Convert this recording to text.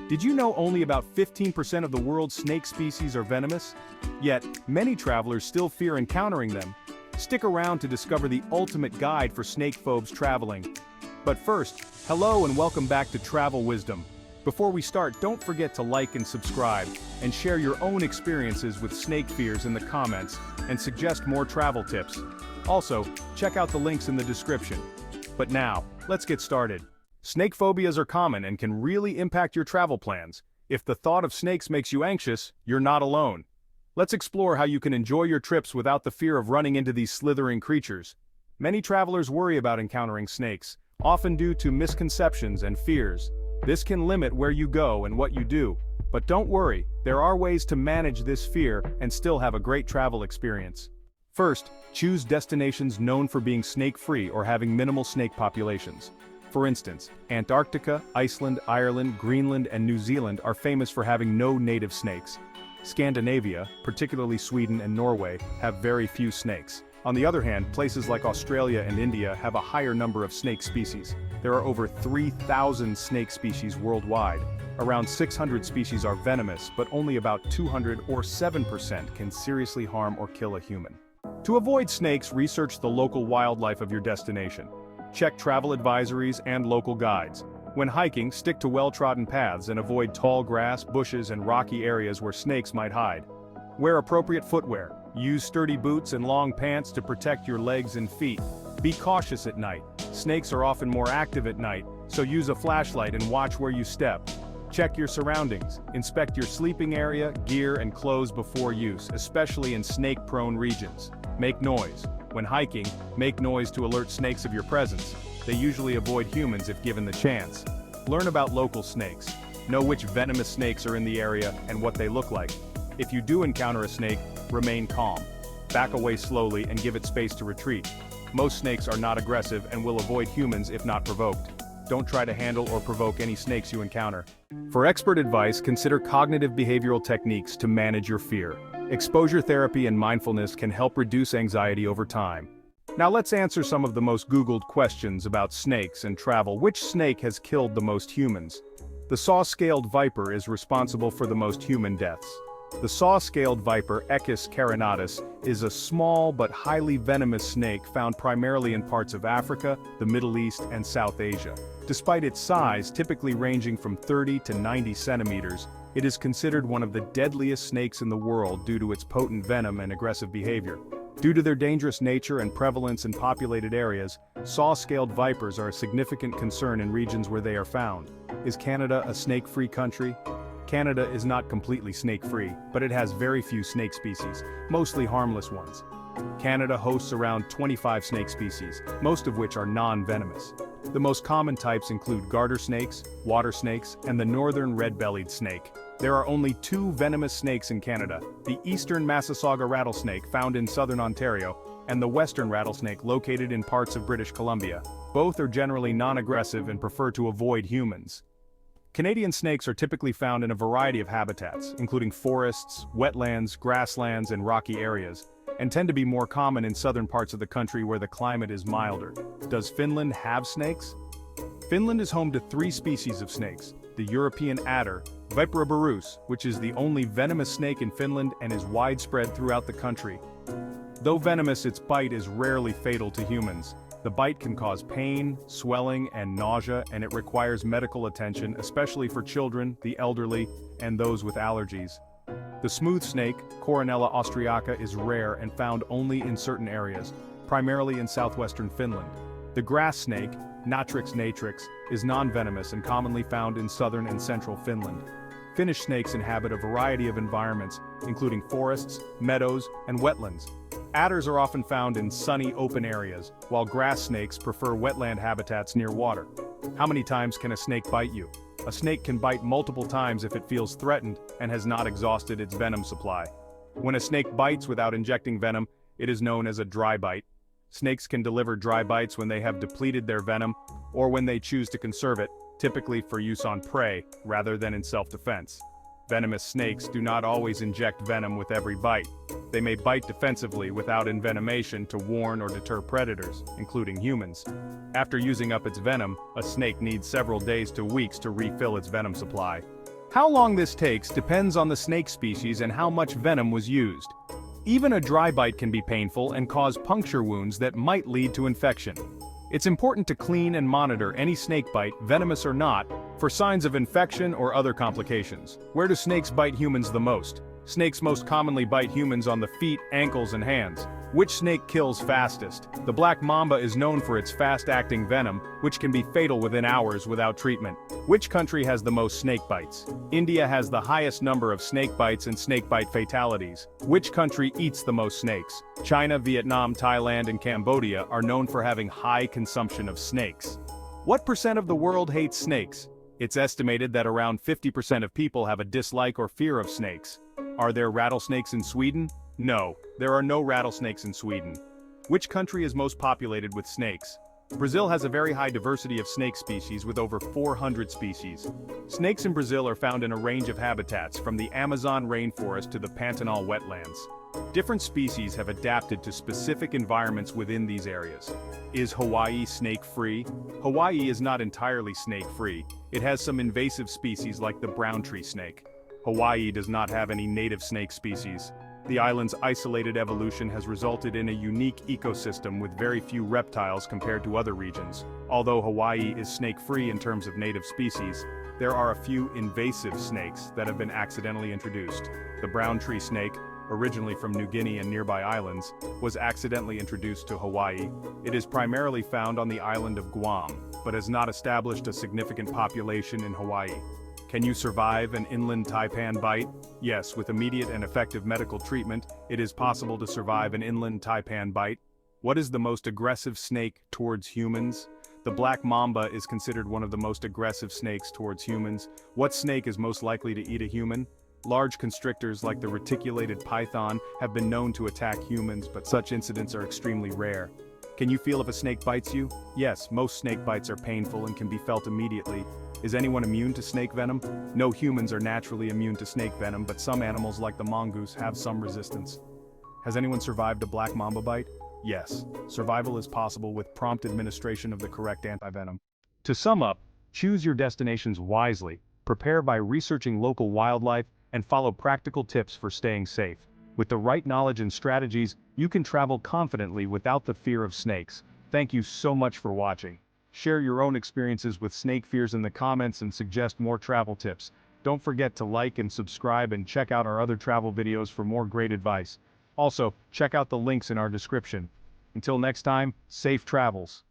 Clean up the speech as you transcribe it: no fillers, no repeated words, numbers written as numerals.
Did you know only about 15% of the world's snake species are venomous? Yet, many travelers still fear encountering them. Stick around to discover the ultimate guide for snake-phobes traveling. But first, hello and welcome back to Travel Wisdom. Before we start, don't forget to like and subscribe, and share your own experiences with snake fears in the comments, and suggest more travel tips. Also, check out the links in the description. But now, let's get started. Snake phobias are common and can really impact your travel plans. If the thought of snakes makes you anxious, you're not alone. Let's explore how you can enjoy your trips without the fear of running into these slithering creatures. Many travelers worry about encountering snakes, often due to misconceptions and fears. This can limit where you go and what you do. But don't worry, there are ways to manage this fear and still have a great travel experience. First, choose destinations known for being snake-free or having minimal snake populations. For instance, Antarctica, Iceland, Ireland, Greenland, and New Zealand are famous for having no native snakes. Scandinavia, particularly Sweden and Norway, have very few snakes. On the other hand, places like Australia and India have a higher number of snake species. There are over 3,000 snake species worldwide. Around 600 species are venomous, but only about 200 or 7% can seriously harm or kill a human. To avoid snakes, research the local wildlife of your destination. Check travel advisories and local guides. When hiking, stick to well-trodden paths and avoid tall grass, bushes, and rocky areas where snakes might hide. Wear appropriate footwear. Use sturdy boots and long pants to protect your legs and feet. Be cautious at night. Snakes are often more active at night, so use a flashlight and watch where you step. Check your surroundings. Inspect your sleeping area, gear, and clothes before use, especially in snake-prone regions. Make noise. When hiking, make noise to alert snakes of your presence. They usually avoid humans if given the chance. Learn about local snakes. Know which venomous snakes are in the area and what they look like. If you do encounter a snake, remain calm. Back away slowly and give it space to retreat. Most snakes are not aggressive and will avoid humans if not provoked. Don't try to handle or provoke any snakes you encounter. For expert advice, consider cognitive behavioral techniques to manage your fear. Exposure therapy and mindfulness can help reduce anxiety over time. Now let's answer some of the most Googled questions about snakes and travel. Which snake has killed the most humans? The saw-scaled viper is responsible for the most human deaths. The saw-scaled viper, Echis carinatus, is a small but highly venomous snake found primarily in parts of Africa, the Middle East, and South Asia. Despite its size, typically ranging from 30 to 90 centimeters, it is considered one of the deadliest snakes in the world due to its potent venom and aggressive behavior. Due to their dangerous nature and prevalence in populated areas, saw-scaled vipers are a significant concern in regions where they are found. Is Canada a snake-free country? Canada is not completely snake-free, but it has very few snake species, mostly harmless ones. Canada hosts around 25 snake species, most of which are non-venomous. The most common types include garter snakes, water snakes, and the northern red-bellied snake. There are only two venomous snakes in Canada, the eastern Massasauga rattlesnake found in southern Ontario, and the western rattlesnake located in parts of British Columbia. Both are generally non-aggressive and prefer to avoid humans. Canadian snakes are typically found in a variety of habitats, including forests, wetlands, grasslands, and rocky areas, and tend to be more common in southern parts of the country where the climate is milder. Does Finland have snakes? Finland is home to 3 species of snakes: the European adder, Vipera berus, which is the only venomous snake in Finland and is widespread throughout the country. Though venomous, its bite is rarely fatal to humans. The bite can cause pain, swelling, and nausea, and it requires medical attention, especially for children, the elderly, and those with allergies. The smooth snake, Coronella austriaca, is rare and found only in certain areas, primarily in southwestern Finland. The grass snake, Natrix natrix, is non-venomous and commonly found in southern and central Finland. Finnish snakes inhabit a variety of environments, including forests, meadows, and wetlands. Adders are often found in sunny, open areas, while grass snakes prefer wetland habitats near water. How many times can a snake bite you? A snake can bite multiple times if it feels threatened and has not exhausted its venom supply. When a snake bites without injecting venom, it is known as a dry bite. Snakes can deliver dry bites when they have depleted their venom, or when they choose to conserve it, typically for use on prey, rather than in self-defense. Venomous snakes do not always inject venom with every bite. They may bite defensively without envenomation to warn or deter predators, including humans. After using up its venom, a snake needs several days to weeks to refill its venom supply. How long this takes depends on the snake species and how much venom was used. Even a dry bite can be painful and cause puncture wounds that might lead to infection. It's important to clean and monitor any snake bite, venomous or not, for signs of infection or other complications. Where do snakes bite humans the most? Snakes most commonly bite humans on the feet, ankles, and hands. Which snake kills fastest? The black mamba is known for its fast-acting venom, which can be fatal within hours without treatment. Which country has the most snake bites? India has the highest number of snake bites and snake bite fatalities. Which country eats the most snakes? China, Vietnam, Thailand, and Cambodia are known for having high consumption of snakes. What percent of the world hates snakes? It's estimated that around 50% of people have a dislike or fear of snakes. Are there rattlesnakes in Sweden? No, there are no rattlesnakes in Sweden. Which country is most populated with snakes? Brazil has a very high diversity of snake species with over 400 species. Snakes in Brazil are found in a range of habitats from the Amazon rainforest to the Pantanal wetlands. Different species have adapted to specific environments within these areas. Is Hawaii snake-free? Hawaii is not entirely snake-free. It has some invasive species like the brown tree snake. Hawaii does not have any native snake species. The island's isolated evolution has resulted in a unique ecosystem with very few reptiles compared to other regions. Although Hawaii is snake-free in terms of native species, there are a few invasive snakes that have been accidentally introduced. The brown tree snake, originally from New Guinea and nearby islands, was accidentally introduced to Hawaii. It is primarily found on the island of Guam, but has not established a significant population in Hawaii. Can you survive an inland taipan bite? Yes, with immediate and effective medical treatment, it is possible to survive an inland taipan bite. What is the most aggressive snake towards humans? The black mamba is considered one of the most aggressive snakes towards humans. What snake is most likely to eat a human? Large constrictors like the reticulated python have been known to attack humans, but such incidents are extremely rare. Can you feel if a snake bites you? Yes, most snake bites are painful and can be felt immediately. Is anyone immune to snake venom? No humans are naturally immune to snake venom, but some animals like the mongoose have some resistance. Has anyone survived a black mamba bite? Yes, survival is possible with prompt administration of the correct antivenom. To sum up, choose your destinations wisely, prepare by researching local wildlife, and follow practical tips for staying safe. With the right knowledge and strategies, you can travel confidently without the fear of snakes. Thank you so much for watching. Share your own experiences with snake fears in the comments and suggest more travel tips. Don't forget to like and subscribe and check out our other travel videos for more great advice. Also, check out the links in our description. Until next time, safe travels.